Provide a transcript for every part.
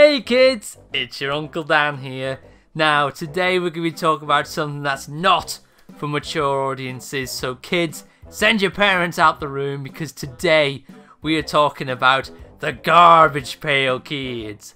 Hey kids, it's your Uncle Dan here. Now today we're going to be talking about something that's not for mature audiences, so kids, send your parents out the room because today we are talking about the Garbage Pail Kids.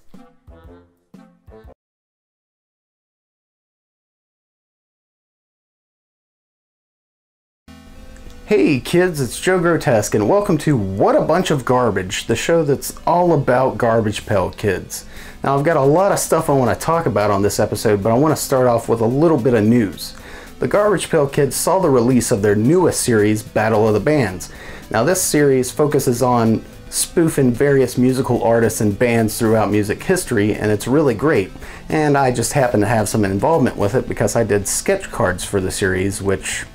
Hey kids, it's Joe Grotesque and welcome to What a Bunch of Garbage, the show that's all about Garbage Pail Kids. Now I've got a lot of stuff I want to talk about on this episode, but I want to start off with a little bit of news. The Garbage Pail Kids saw the release of their newest series, Battle of the Bands. Now this series focuses on spoofing various musical artists and bands throughout music history, and it's really great. And I just happen to have some involvement with it because I did sketch cards for the series, which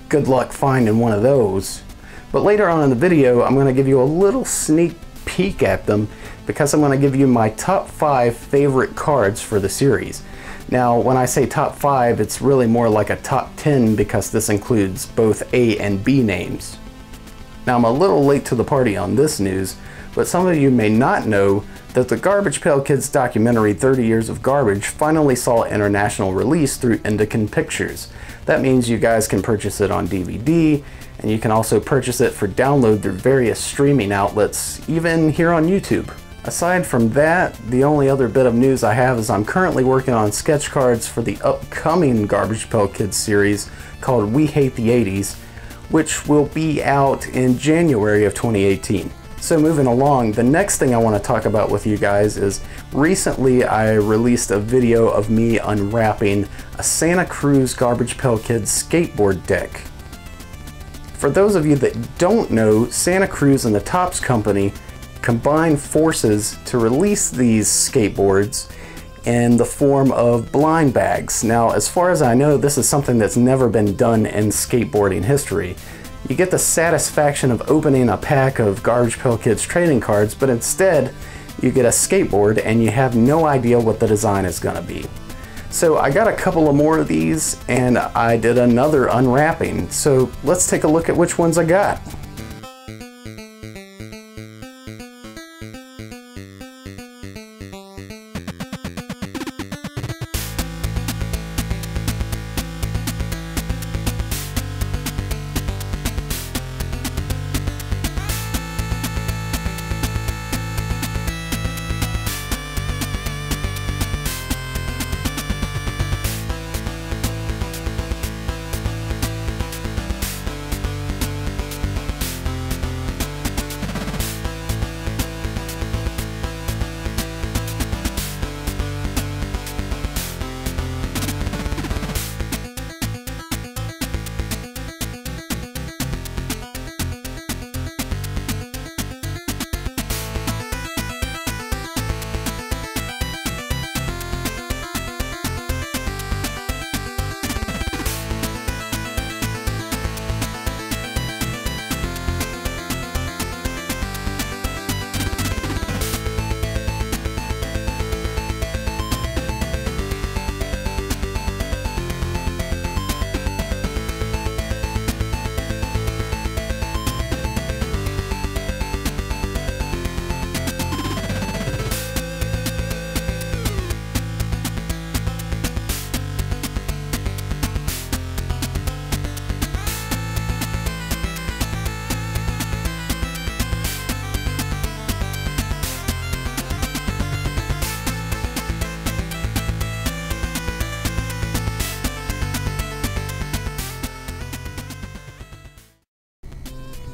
good luck finding one of those. But later on in the video, I'm going to give you a little sneak peek at them because I'm going to give you my top 5 favorite cards for the series. Now, when I say top 5, it's really more like a top 10 because this includes both A and B names. Now, I'm a little late to the party on this news, but some of you may not know that the Garbage Pail Kids documentary 30 Years of Garbage finally saw international release through Indican Pictures. That means you guys can purchase it on DVD, and you can also purchase it for download through various streaming outlets, even here on YouTube. Aside from that, the only other bit of news I have is I'm currently working on sketch cards for the upcoming Garbage Pail Kids series called We Hate the 80s, which will be out in January of 2018. So moving along, the next thing I want to talk about with you guys is recently I released a video of me unwrapping a Santa Cruz Garbage Pail Kids skateboard deck. For those of you that don't know, Santa Cruz and the Topps Company combined forces to release these skateboards in the form of blind bags. Now, as far as I know, this is something that's never been done in skateboarding history. You get the satisfaction of opening a pack of Garbage Pail Kids trading cards, but instead you get a skateboard and you have no idea what the design is going to be. So I got a couple of more of these and I did another unwrapping. So let's take a look at which ones I got.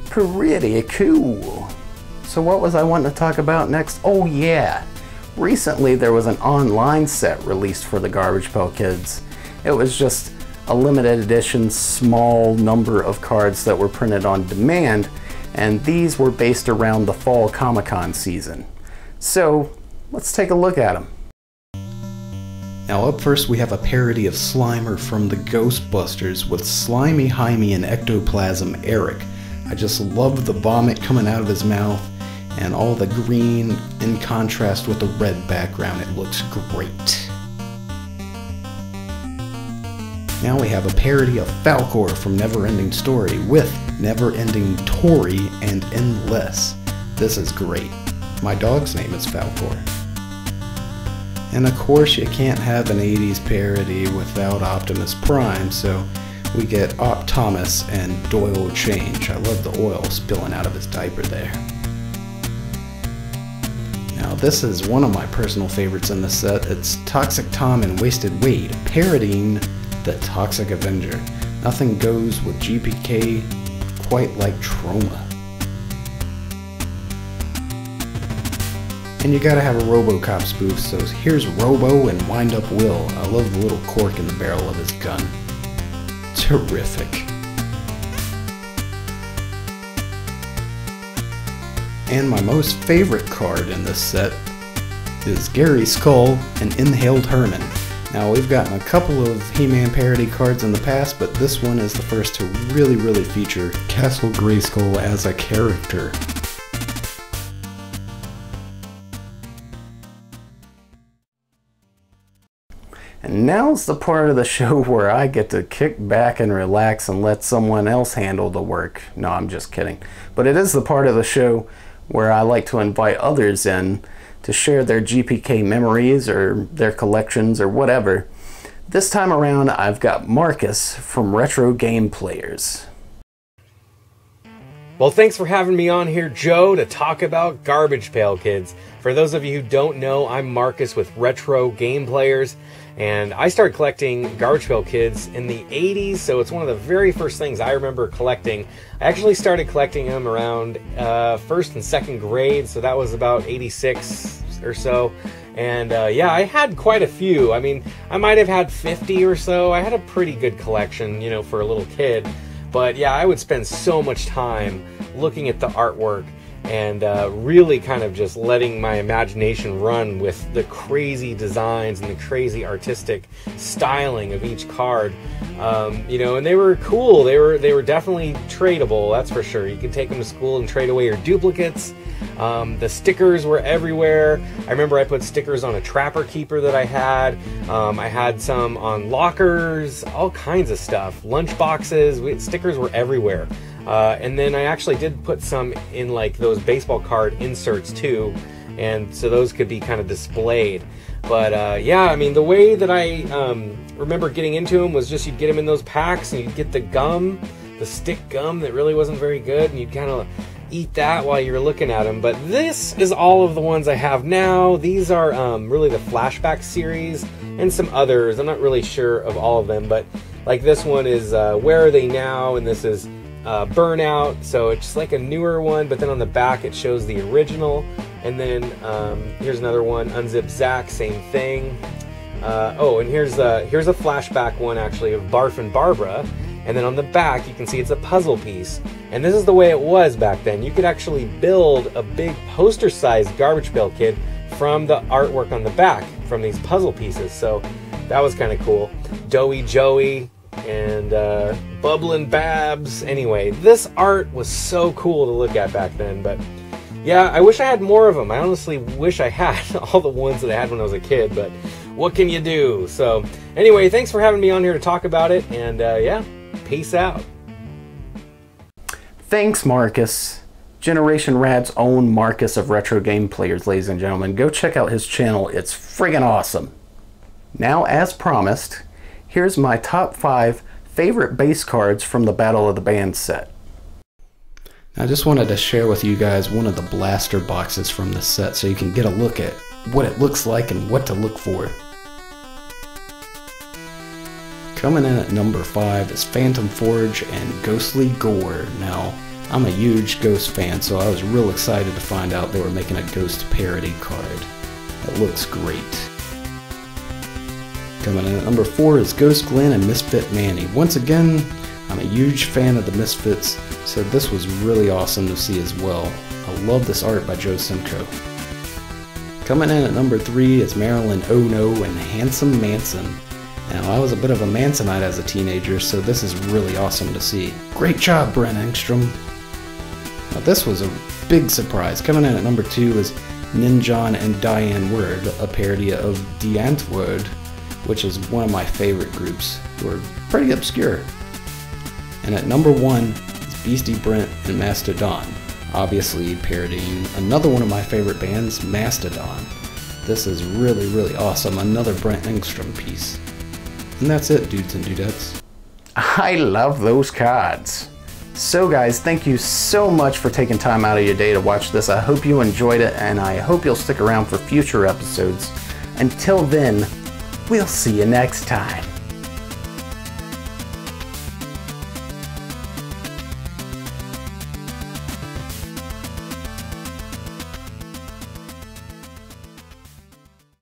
Pretty cool. So what was I wanting to talk about next? Oh yeah, recently there was an online set released for the Garbage Pail Kids. It was just a limited edition small number of cards that were printed on demand, and these were based around the fall Comic-Con season. So let's take a look at them. Now up first we have a parody of Slimer from the Ghostbusters with Slimy Jaime and Ectoplasm Eric. I just love the vomit coming out of his mouth and all the green in contrast with the red background. It looks great. Now we have a parody of Falcor from Neverending Story with Neverending Tory and Endless. This is great. My dog's name is Falcor. And of course you can't have an 80s parody without Optimus Prime, so we get Op Thomas and Doyle Change. I love the oil spilling out of his diaper there. Now this is one of my personal favorites in the set. It's Toxic Tom and Wasted Wade parodying the Toxic Avenger. Nothing goes with GPK quite like Trauma. And you gotta have a RoboCop spoof, so here's Robo and Wind Up Will. I love the little cork in the barrel of his gun. Terrific. And my most favorite card in this set is Gary Skull and Inhaled Herman. Now we've gotten a couple of He-Man parody cards in the past, but this one is the first to really feature Castle Grayskull as a character. And now's the part of the show where I get to kick back and relax and let someone else handle the work. No, I'm just kidding. But it is the part of the show where I like to invite others in to share their GPK memories or their collections or whatever. This time around, I've got Marcus from Retro Game Players. Well, thanks for having me on here, Joe, to talk about Garbage Pail Kids. For those of you who don't know, I'm Marcus with Retro Game Players, and I started collecting Garbage Pail Kids in the 80s, so it's one of the very first things I remember collecting. I actually started collecting them around first and second grade, so that was about 86 or so. And yeah, I had quite a few. I mean, I might have had 50 or so. I had a pretty good collection, you know, for a little kid. But yeah, I would spend so much time looking at the artwork and really kind of just letting my imagination run with the crazy designs and the crazy artistic styling of each card. You know, and they were cool. They were definitely tradable, that's for sure. You could take them to school and trade away your duplicates. The stickers were everywhere. I remember I put stickers on a Trapper Keeper that I had some on lockers, all kinds of stuff, lunch boxes. Stickers were everywhere. And then I actually did put some in like those baseball card inserts too, and so those could be kind of displayed. But yeah, I mean, the way that I remember getting into them was just you'd get them in those packs and you'd get the gum, the stick gum that really wasn't very good, and you'd kind of eat that while you're looking at them. But this is all of the ones I have now. These are really the flashback series and some others. I'm not really sure of all of them, but like this one is Where Are They Now, and this is Burnout, so it's like a newer one, but then on the back it shows the original. And then here's another one, Unzip Zach, same thing. Oh, and here's a flashback one actually of Barf and Barbara. And then on the back you can see it's a puzzle piece. And this is the way it was back then. You could actually build a big poster-sized Garbage Pail Kid from the artwork on the back, from these puzzle pieces. So that was kind of cool. Doughy Joey and Bubblin' Babs. Anyway, this art was so cool to look at back then. But yeah, I wish I had more of them. I honestly wish I had all the ones that I had when I was a kid, but what can you do? So anyway, thanks for having me on here to talk about it, and yeah, peace out. Thanks, Marcus. Generation Rad's own Marcus of Retro Game Players, ladies and gentlemen. Go check out his channel. It's friggin' awesome. Now, as promised, here's my top 5 favorite base cards from the Battle of the Bands set. I just wanted to share with you guys one of the blaster boxes from the set so you can get a look at what it looks like and what to look for. Coming in at number 5 is Phantom Forge and Ghostly Gore. Now, I'm a huge Ghost fan, so I was real excited to find out they were making a Ghost parody card. It looks great. Coming in at number 4 is Ghost Glenn and Misfit Manny. Once again, I'm a huge fan of the Misfits, so this was really awesome to see as well. I love this art by Joe Simcoe. Coming in at number 3 is Marilyn Oh No and Handsome Manson. Now, I was a bit of a Mansonite as a teenager, so this is really awesome to see. Great job, Brent Engstrom. Now, this was a big surprise. Coming in at number 2 is Ninjon and Diane Word, a parody of The Antwoord, which is one of my favorite groups, who are pretty obscure. And at number 1 is Beastie Brent and Mastodon, obviously parodying another one of my favorite bands, Mastodon. This is really, really awesome. Another Brent Engstrom piece. And that's it, dudes and dudettes. I love those cards. So guys, thank you so much for taking time out of your day to watch this. I hope you enjoyed it, and I hope you'll stick around for future episodes. Until then, we'll see you next time.